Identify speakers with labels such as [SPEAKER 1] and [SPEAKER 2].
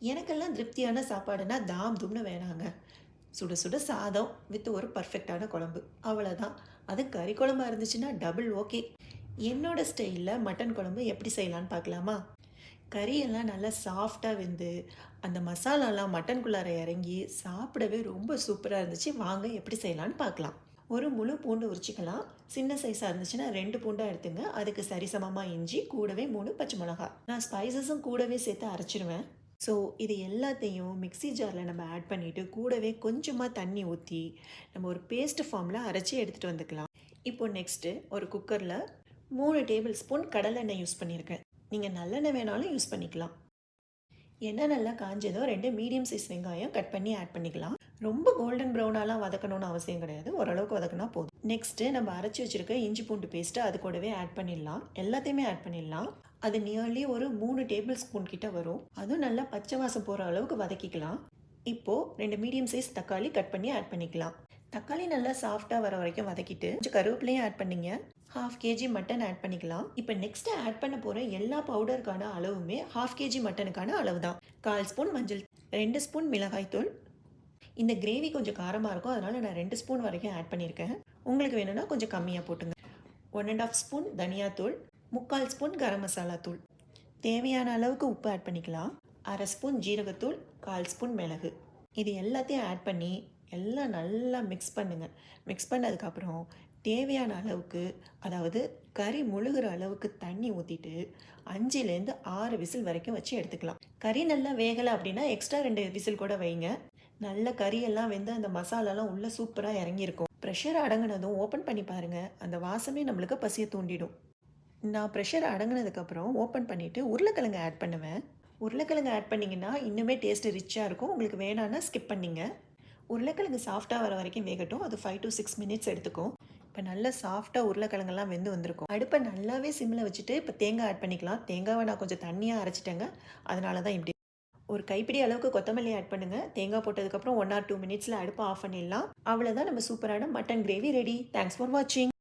[SPEAKER 1] எனக்கெல்லாம் திருப்தியான சாப்பாடுனா தாம் தும்னு வேணாங்க. சுட சுட சாதம் வித் ஒரு பர்ஃபெக்ட்டான குழம்பு. அவ்வளோதான். அதுவும் கறி குழம்பா இருந்துச்சுன்னா டபுள் ஓகே. என்னோட ஸ்டைலில் மட்டன் குழம்பு எப்படி செய்யலான்னு பார்க்கலாமா? கறியெல்லாம் நல்லா சாஃப்டாக வெந்து, அந்த மசாலாலாம் மட்டனுக்குள்ளார இறங்கி சாப்பிடவே ரொம்ப சூப்பராக இருந்துச்சு. வாங்க எப்படி செய்யலான்னு பார்க்கலாம். ஒரு முழு பூண்டு உரிச்சிக்கலாம். சின்ன சைஸாக இருந்துச்சுன்னா 2 பூண்டாக எடுத்துங்க. அதுக்கு சரிசமமாக இஞ்சி, கூடவே 3 பச்சை மிளகாய். நான் ஸ்பைசஸும் கூடவே சேர்த்து அரைச்சிருவேன். ஸோ இது எல்லாத்தையும் மிக்ஸி ஜாரில் நம்ம ஆட் பண்ணிவிட்டு கூடவே கொஞ்சமாக தண்ணி ஊற்றி நம்ம ஒரு பேஸ்ட் ஃபார்மில் அரைச்சி எடுத்துகிட்டு வந்துக்கலாம். இப்போ நெக்ஸ்ட்டு ஒரு குக்கரில் 3 டேபிள் ஸ்பூன் கடலெண்ணெய் யூஸ் பண்ணியிருக்கேன். நீங்கள் நல்லெண்ணெய் வேணாலும் யூஸ் பண்ணிக்கலாம். எண்ணெய் நல்லா காஞ்சதோ 2 மீடியம் சைஸ் வெங்காயம் கட் பண்ணி ஆட் பண்ணிக்கலாம். ரொம்ப கோல்டன் ப்ரௌனாலாம் வதக்கணும்னு அவசியம் கிடையாது. ஓரளவுக்கு வதக்கினா போதும். நெக்ஸ்ட்டு நம்ம அரைச்சி வச்சுருக்க இஞ்சி பூண்டு பேஸ்ட்டு அது கூடவே ஆட் பண்ணிடலாம். எல்லாத்தையுமே ஆட் பண்ணிடலாம். அது நியர்லி ஒரு 3 டேபிள் ஸ்பூன் கிட்ட வரும். அதுவும் நல்லா பச்சை வாசம் போகிற அளவுக்கு வதக்கிக்கலாம். இப்போது 2 மீடியம் சைஸ் தக்காளி கட் பண்ணி ஆட் பண்ணிக்கலாம். தக்காளி நல்லா சாஃப்டாக வர வரைக்கும் வதக்கிட்டு கொஞ்சம் கருவேப்பிலையும் ஆட் பண்ணிங்க. 1/2 kg மட்டன் ஆட் பண்ணிக்கலாம். இப்போ நெக்ஸ்ட்டு ஆட் பண்ண போகிற எல்லா பவுடருக்கான அளவுமே 1/2 kg மட்டனுக்கான அளவு தான். 1/4 ஸ்பூன் மஞ்சள், 2 ஸ்பூன் மிளகாய்த்தூள். இந்த கிரேவி கொஞ்சம் காரமாக இருக்கும், அதனால் நான் 2 ஸ்பூன் வரைக்கும் ஆட் பண்ணியிருக்கேன். உங்களுக்கு வேணும்னா கொஞ்சம் கம்மியாக போட்டுங்க. 1 1/2 ஸ்பூன் தனியாத்தூள், 3/4 ஸ்பூன் கரம் மசாலா தூள். தேவையான அளவுக்கு உப்பு ஆட் பண்ணிக்கலாம். 1/2 ஸ்பூன் ஜீரகத்தூள், 1/4 ஸ்பூன் மிளகு. இது எல்லாத்தையும் ஆட் பண்ணி எல்லாம் நல்லா மிக்ஸ் பண்ணுங்கள். மிக்ஸ் பண்ணதுக்கப்புறம் தேவையான அளவுக்கு, அதாவது கறி முழுகிற அளவுக்கு தண்ணி ஊற்றிட்டு 5லேருந்து 6 விசில் வரைக்கும் வச்சு எடுத்துக்கலாம். கறி நல்லா வேகலை அப்படின்னா எக்ஸ்ட்ரா 2 விசில் கூட வைங்க. நல்ல கறியெல்லாம் வெந்து அந்த மசாலாலாம் உள்ளே சூப்பராக இறங்கியிருக்கும். ப்ரெஷர் அடங்கினதும் ஓப்பன் பண்ணி பாருங்கள். அந்த வாசமே நம்மளுக்கு பசியை தூண்டிடும். நான் ப்ரெஷர் அடங்கினதுக்கப்புறம் ஓப்பன் பண்ணிவிட்டு உருளைக்கிழங்கு ஆட் பண்ணுவேன். உருளைக்கிழங்கு ஆட் பண்ணிங்கன்னா இன்னுமே டேஸ்ட்டு ரிச்சாக இருக்கும். உங்களுக்கு வேணான்னா ஸ்கிப் பண்ணிங்க. உருளைக்கிழங்கு சாஃப்டாக வர வரைக்கும் வேகட்டும். அது 5 to 6 மினிட்ஸ் எடுத்துக்கும். இப்போ நல்லா சாஃப்டாக உருளைக்கிழங்கெல்லாம் வெந்து வந்திருக்கும். அடுப்பை நல்லாவே சிம்மில் வச்சுட்டு இப்போ தேங்காய் ஆட் பண்ணிக்கலாம். தேங்காவை நான் கொஞ்சம் தண்ணியாக அரைச்சிட்டேங்க, அதனால தான் இப்படி. ஒரு கைப்பிடி அளவுக்கு கொத்தமல்லி ஆட் பண்ணுங்கள். தேங்காய் போட்டதுக்கப்புறம் 1 or 2 மினிட்ஸில் அடுப்பை ஆஃப் பண்ணிடலாம். அவ்வளோதான், நம்ம சூப்பரான mutton gravy ready. Thanks for வாட்சிங்.